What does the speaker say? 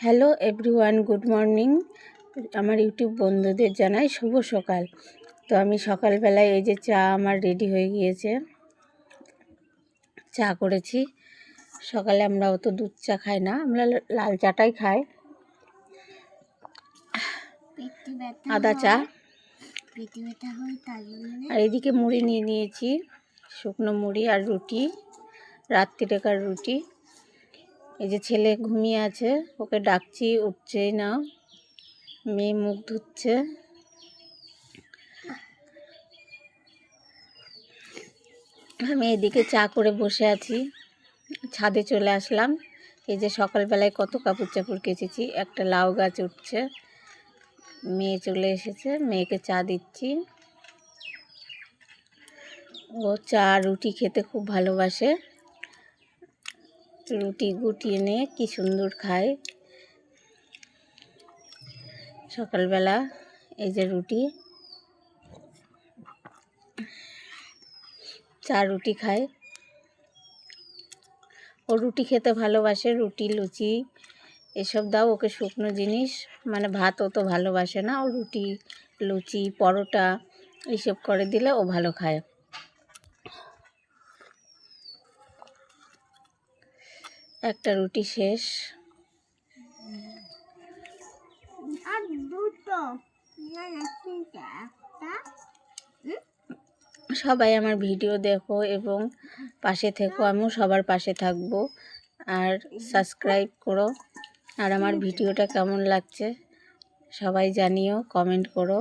Hello everyone, good morning. আমার YouTube বন্ধুদের জানাই শুভ সকাল। তো আমি সকালবেলায় এই যে চা আমার রেডি হয়ে গিয়েছে, চা করেছি। সকালে আমরা অত দুধ চা খাই না, আমরা লাল চাটাই খাই, আদা চা। আর এদিকে মুড়ি নিয়ে নিয়েছি, শুকনো মুড়ি আর রুটি, রাত্রিরেকার রুটি। এই যে ছেলে ঘুমিয়ে আছে, ওকে ডাকছি, উঠছেই না। মেয়ে মুখ ধুচ্ছে। আমি এদিকে চা করে বসে আছি, ছাদে চলে আসলাম। এই যে সকালবেলায় কত কাপড় চাপড় কেচেছি। একটা লাউ গাছ উঠছে, মেয়ে চলে এসেছে, মেয়েকে চা দিচ্ছি। ও চা রুটি খেতে খুব ভালোবাসে, রুটি গুটিয়ে নিয়ে কি সুন্দর খায়। সকালবেলা এই যে রুটি, চা রুটি খায়। ও রুটি খেতে ভালোবাসে, রুটি লুচি এসব দাও ওকে, শুকনো জিনিস মানে ভাত ও তো ভালোবাসে না। ও রুটি লুচি পরোটা এইসব করে দিলে ও ভালো খায়। একটা রুটি শেষ। সবাই আমার ভিডিও দেখো এবং পাশে থেকো, আমিও সবার পাশে থাকবো। আর সাবস্ক্রাইব করো। আর আমার ভিডিওটা কেমন লাগছে সবাই জানিও, কমেন্ট করো।